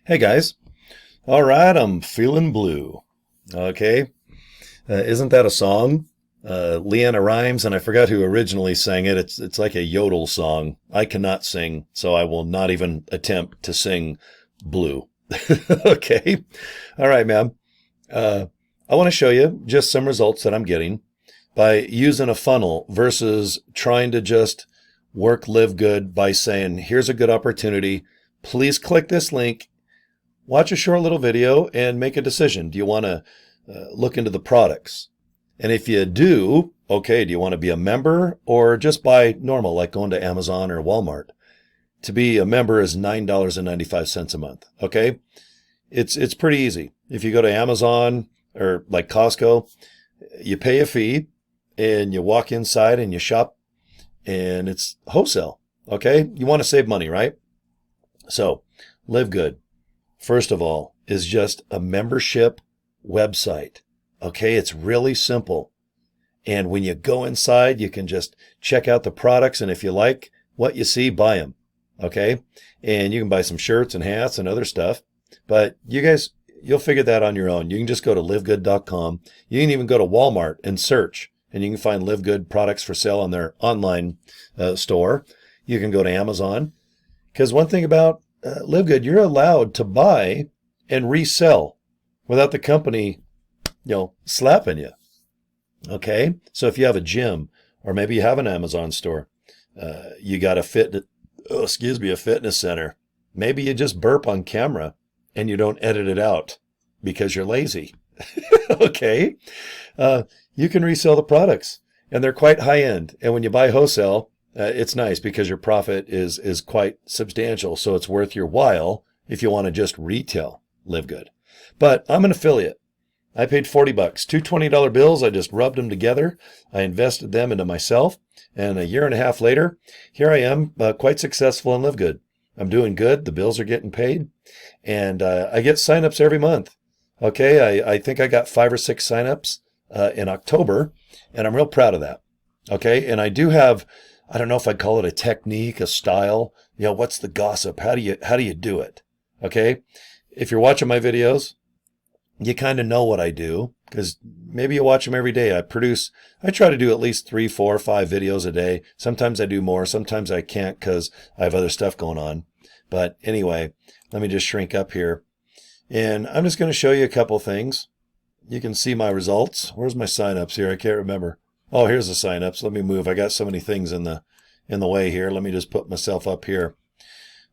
Hey guys. All right, I'm feeling blue. Okay. Isn't that a song? Leanna Rhymes, and I forgot who originally sang it. It's like a yodel song. I cannot sing, so I will not even attempt to sing blue. Okay. All right, ma'am. I want to show you just some results that I'm getting by using a funnel versus trying to just work Live Good by saying, here's a good opportunity. Please click this link. Watch a short little video and make a decision. Do you want to look into the products? And if you do, okay, do you want to be a member or just buy normal, like going to Amazon or Walmart? To be a member is $9.95 a month. Okay. It's pretty easy. If you go to Amazon or like Costco, you pay a fee and you walk inside and you shop and it's wholesale. Okay. You want to save money, right? So Live Good, first of all, is just a membership website. Okay. It's really simple. And when you go inside, you can just check out the products. And if you like what you see, buy them. Okay. And you can buy some shirts and hats and other stuff. But you guys, you'll figure that on your own. You can just go to livegood.com. You can even go to Walmart and search, and you can find Live Good products for sale on their online store. You can go to Amazon. Because one thing about Live Good, you're allowed to buy and resell without the company, slapping you. Okay. So if you have a gym, or maybe you have an Amazon store, you got a fitness center. Maybe you just burp on camera and you don't edit it out because you're lazy. Okay. You can resell the products and they're quite high end. And when you buy wholesale, it's nice because your profit is quite substantial. So it's worth your while if you want to just retail Live Good. But I'm an affiliate. I paid $40, two $20 bills. I just rubbed them together. I invested them into myself. And a year and a half later, here I am, quite successful in Live Good. I'm doing good. The bills are getting paid. And I get signups every month. Okay, I think I got 5 or 6 signups in October, and I'm real proud of that. Okay, and I do have, I don't know if I'd call it a technique, a style. What's the gossip? How do you do it? Okay, if you're watching my videos, you kind of know what I do because maybe you watch them every day. I try to do at least 3, 4, 5 videos a day. Sometimes I do more. Sometimes I can't because I have other stuff going on. But anyway, let me just shrink up here. And I'm just going to show you a couple things. You can see my results. Where's my signups here? I can't remember. Oh, here's the signups. Let me move. I got so many things in the way here. Let me just put myself up here.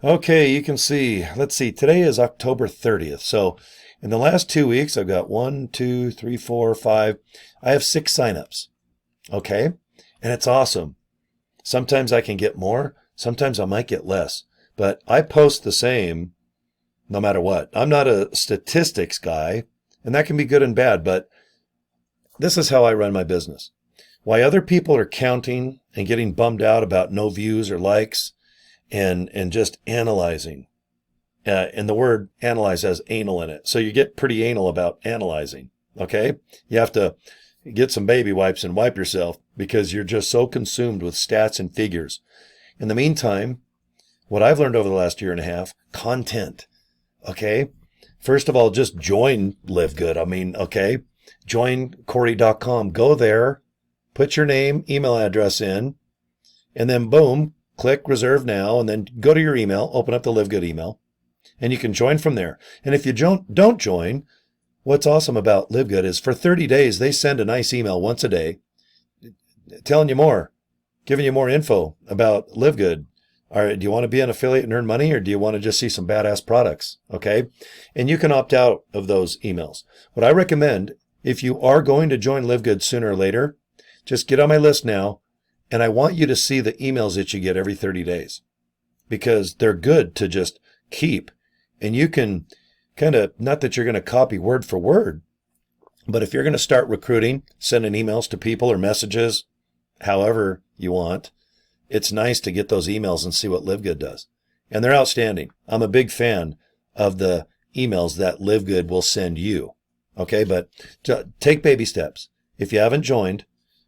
Okay, you can see. Let's see. Today is October 30th. So in the last 2 weeks, I've got 1, 2, 3, 4, 5. I have 6 signups. Okay, and it's awesome. Sometimes I can get more. Sometimes I might get less. But I post the same no matter what. I'm not a statistics guy, and that can be good and bad, but this is how I run my business. Why other people are counting and getting bummed out about no views or likes and just analyzing. And the word analyze has anal in it. So you get pretty anal about analyzing. Okay? You have to get some baby wipes and wipe yourself because you're just so consumed with stats and figures. In the meantime, what I've learned over the last year and a half, content. Okay. First of all, just join Live Good. Okay. Joincory.com. Go there, put your name, email address in, and then boom, click reserve now, and then go to your email, open up the Live Good email, and you can join from there. And if you don't join, what's awesome about Live Good is for 30 days, they send a nice email once a day telling you more, giving you more info about Live Good. All right, do you want to be an affiliate and earn money, or do you want to just see some badass products? Okay. And you can opt out of those emails. What I recommend, if you are going to join Live Good sooner or later, just get on my list now. And I want you to see the emails that you get every 30 days because they're good to just keep. And you can kind of, not that you're going to copy word for word, but if you're going to start recruiting, sending emails to people or messages, however you want, it's nice to get those emails and see what Live Good does. And they're outstanding. I'm a big fan of the emails that Live Good will send you. Okay, but take baby steps. If you haven't joined,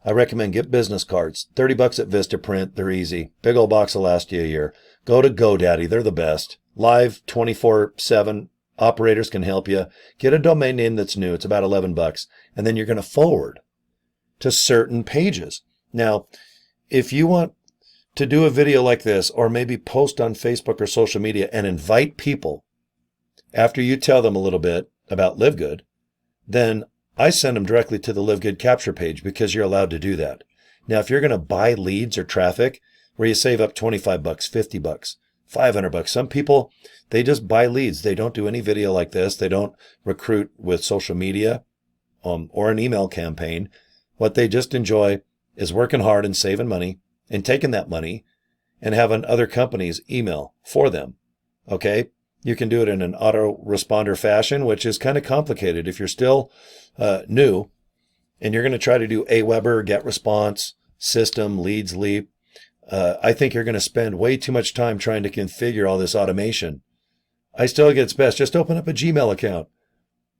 I recommend get business cards. $30 at Vistaprint. They're easy. Big old box will last you a year. Go to GoDaddy. They're the best. Live 24/7 operators can help you. Get a domain name that's new. It's about $11. And then you're going to forward to certain pages. Now, if you want to do a video like this, or maybe post on Facebook or social media and invite people after you tell them a little bit about LiveGood, then I send them directly to the LiveGood capture page because you're allowed to do that. Now, if you're going to buy leads or traffic where you save up $25, $50, $500, some people, they just buy leads. They don't do any video like this. They don't recruit with social media or an email campaign. What they just enjoy is working hard and saving money and taking that money and having other companies email for them. Okay? You can do it in an autoresponder fashion, which is kind of complicated. If you're still new and you're going to try to do Aweber, GetResponse, System, Leads, Leap, I think you're going to spend way too much time trying to configure all this automation. I still think it's best just open up a Gmail account.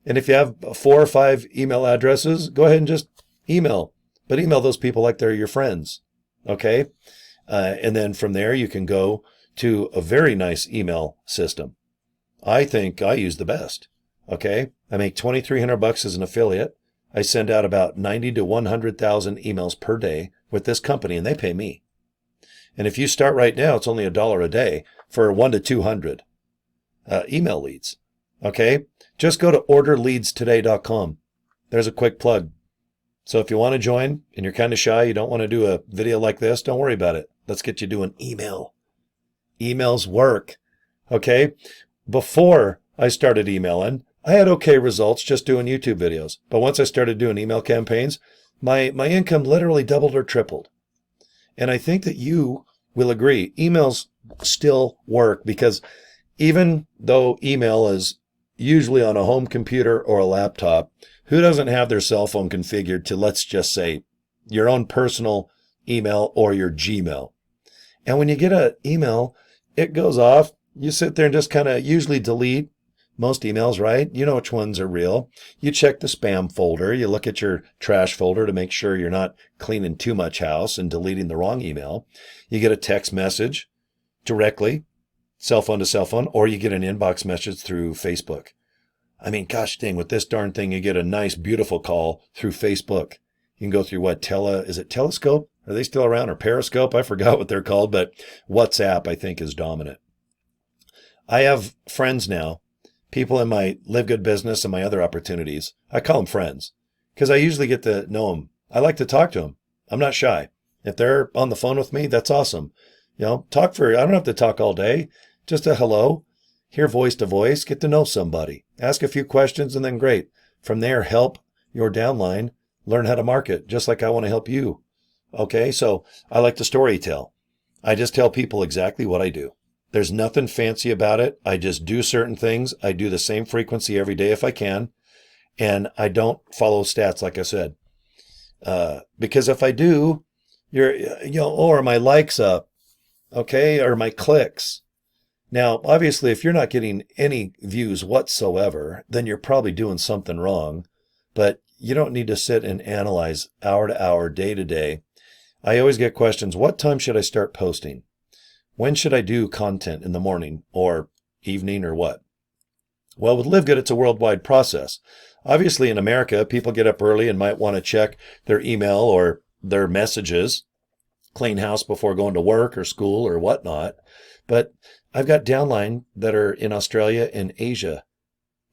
And if you have 4 or 5 email addresses, go ahead and just email. But email those people like they're your friends. Okay? And then from there, you can go to a very nice email system. I think I use the best. Okay? I make $2,300 as an affiliate. I send out about 90 to 100,000 emails per day with this company, and they pay me. And if you start right now, it's only $1 a day for 1 to 200 email leads. Okay? Just go to orderleadstoday.com. There's a quick plug. So if you want to join and you're kind of shy, you don't want to do a video like this, don't worry about it. Let's get you doing email. Emails work. Okay? Before I started emailing, I had okay results just doing YouTube videos. But once I started doing email campaigns, my income literally doubled or tripled. And I think that you will agree, emails still work because even though email is usually on a home computer or a laptop, who doesn't have their cell phone configured to, let's just say, your own personal email or your Gmail? And when you get an email, it goes off. You sit there and just kind of usually delete most emails, right? You know which ones are real. You check the spam folder. You look at your trash folder to make sure you're not cleaning too much house and deleting the wrong email. You get a text message directly, cell phone to cell phone, or you get an inbox message through Facebook. I mean, gosh dang, with this darn thing, you get a nice, beautiful call through Facebook. You can go through what, is it Telescope? Are they still around? Or Periscope? I forgot what they're called, but WhatsApp, I think, is dominant. I have friends now, people in my LiveGood business and my other opportunities. I call them friends because I usually get to know them. I like to talk to them. I'm not shy. If they're on the phone with me, that's awesome. You know, I don't have to talk all day. Just a hello, hear voice to voice, get to know somebody, ask a few questions, and then great. From there, help your downline learn how to market, just like I want to help you. Okay, so I like to story tell. I just tell people exactly what I do. There's nothing fancy about it. I just do certain things. I do the same frequency every day if I can. And I don't follow stats, like I said. Because if I do, or my likes up, okay, or my clicks. Now, obviously, if you're not getting any views whatsoever, then you're probably doing something wrong. But you don't need to sit and analyze hour to hour, day to day. I always get questions, what time should I start posting? When should I do content in the morning or evening or what? Well, with LiveGood, it's a worldwide process. Obviously, in America, people get up early and might want to check their email or their messages, clean house before going to work or school or whatnot. But I've got downline that are in Australia and Asia,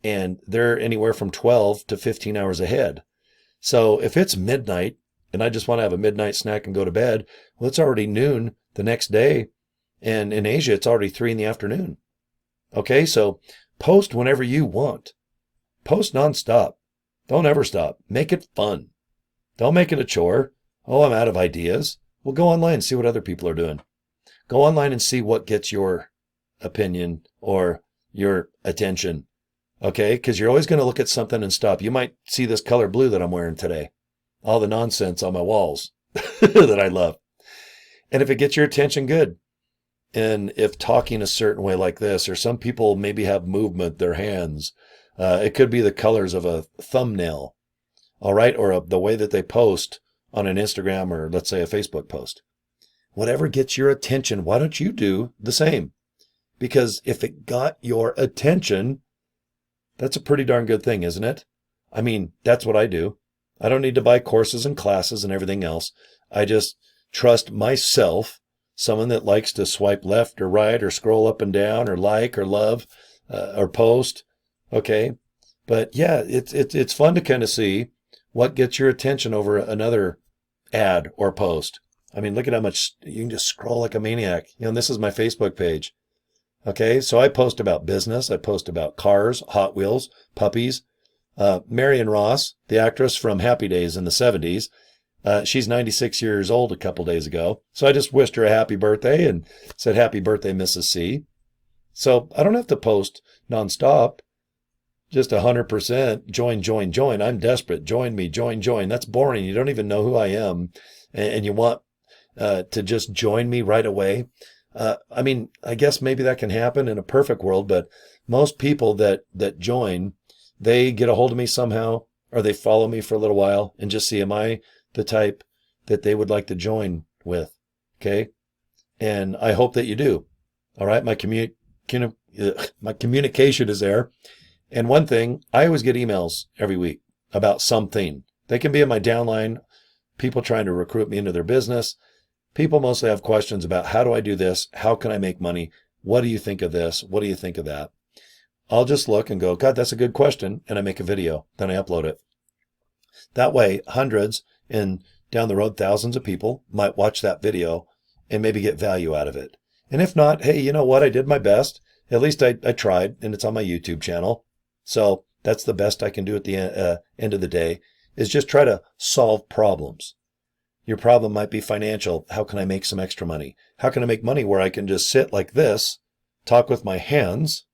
and they're anywhere from 12 to 15 hours ahead. So if it's midnight and I just want to have a midnight snack and go to bed, well, it's already noon the next day. And in Asia, it's already 3 p.m. Okay, so post whenever you want. Post nonstop. Don't ever stop. Make it fun. Don't make it a chore. Oh, I'm out of ideas. Well, go online and see what other people are doing. Go online and see what gets your opinion or your attention. Okay, because you're always going to look at something and stop. You might see this color blue that I'm wearing today. All the nonsense on my walls that I love. And if it gets your attention, good. And if talking a certain way like this, or some people maybe have movement, their hands, it could be the colors of a thumbnail, all right, or the way that they post on an Instagram or let's say a Facebook post. Whatever gets your attention, why don't you do the same? Because if it got your attention, That's a pretty darn good thing, isn't it? I mean, that's what I do. I don't need to buy courses and classes and everything else. I just trust myself, someone that likes to swipe left or right or scroll up and down or like or love or post. Okay. But yeah, it's fun to kind of see what gets your attention over another ad or post. I mean, look at how much you can just scroll like a maniac. This is my Facebook page. Okay. So I post about business. I post about cars, Hot Wheels, puppies. Marion Ross, the actress from Happy Days in the 70s, she's 96 years old a couple days ago. So I just wished her a happy birthday and said, happy birthday, Mrs. C. So I don't have to post nonstop, just 100%. Join, join, join. I'm desperate. Join me, join, join. That's boring. You don't even know who I am. And you want to just join me right away. I mean, I guess maybe that can happen in a perfect world, but most people that join, they get a hold of me somehow, or they follow me for a little while and just see, am I the type that they would like to join with? Okay. And I hope that you do. All right. My communication is there. And one thing, I always get emails every week about something. They can be in my downline, people trying to recruit me into their business. People mostly have questions about, how do I do this? How can I make money? What do you think of this? What do you think of that? I'll just look and go, God, that's a good question. And I make a video. Then I upload it. That way, hundreds and down the road, thousands of people might watch that video and maybe get value out of it. And if not, hey, you know what? I did my best. At least I tried, and it's on my YouTube channel. So that's the best I can do at the end of the day, is just try to solve problems. Your problem might be financial. How can I make some extra money? How can I make money where I can just sit like this, talk with my hands,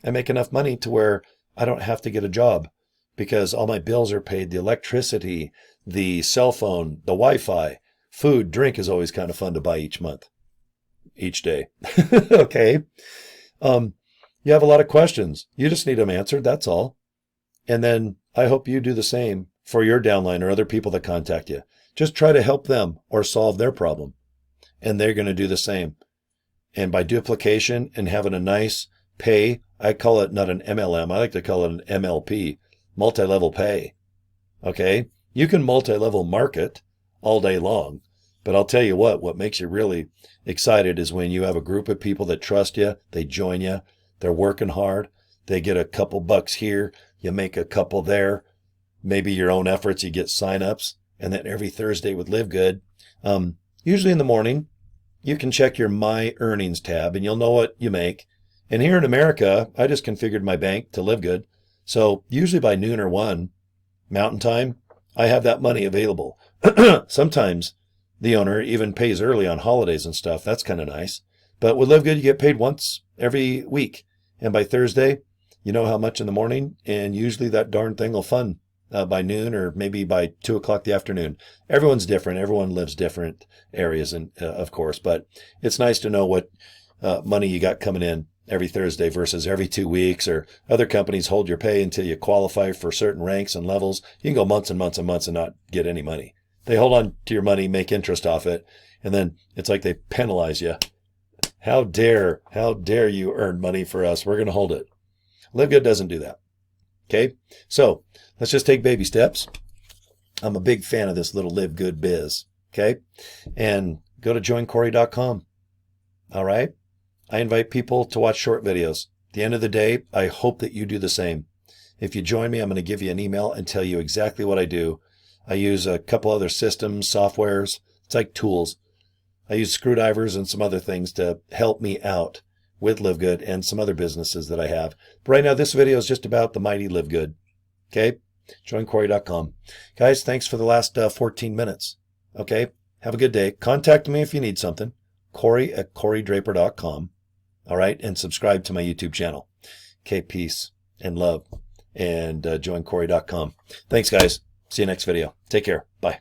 and make enough money to where I don't have to get a job because all my bills are paid, the electricity, the cell phone, the Wi-Fi, food, drink is always kind of fun to buy each month, each day. Okay. You have a lot of questions. You just need them answered. That's all. And then I hope you do the same for your downline or other people that contact you. Just try to help them or solve their problem. And they're going to do the same. And by duplication and having a nice pay, I call it not an MLM. I like to call it an MLP, multi-level pay. Okay. You can multi-level market all day long, but I'll tell you what makes you really excited is when you have a group of people that trust you, they join you, they're working hard, they get a couple bucks here, you make a couple there, maybe your own efforts, you get signups, and then every Thursday with LiveGood, usually in the morning, you can check your My Earnings tab and you'll know what you make. And here in America, I just configured my bank to LiveGood. So usually by noon or 1 Mountain Time, I have that money available. Sometimes the owner even pays early on holidays and stuff. That's kind of nice. But with LiveGood, you get paid once every week. And by Thursday, you know how much in the morning. And usually that darn thing will fund by noon or maybe by 2 o'clock the afternoon. Everyone's different. Everyone lives different areas, and of course. But it's nice to know what money you got coming in every Thursday versus every 2 weeks, or other companies hold your pay until you qualify for certain ranks and levels. You can go months and months and months and not get any money. They hold on to your money, make interest off it, and then it's like they penalize you. How dare you earn money for us? We're going to hold it. LiveGood doesn't do that. Okay. So let's just take baby steps. I'm a big fan of this little LiveGood biz. Okay. And go to joincory.com. All right. I invite people to watch short videos. At the end of the day, I hope that you do the same. If you join me, I'm going to give you an email and tell you exactly what I do. I use a couple other systems, softwares. It's like tools. I use screwdrivers and some other things to help me out with LiveGood and some other businesses that I have. But right now, this video is just about the mighty LiveGood. Okay? joincory.com. Guys, thanks for the last 14 minutes. Okay? Have a good day. Contact me if you need something. Cory@corydraper.com. All right? And subscribe to my YouTube channel. Okay, peace and love. And joincory.com. Thanks, guys. See you next video. Take care. Bye.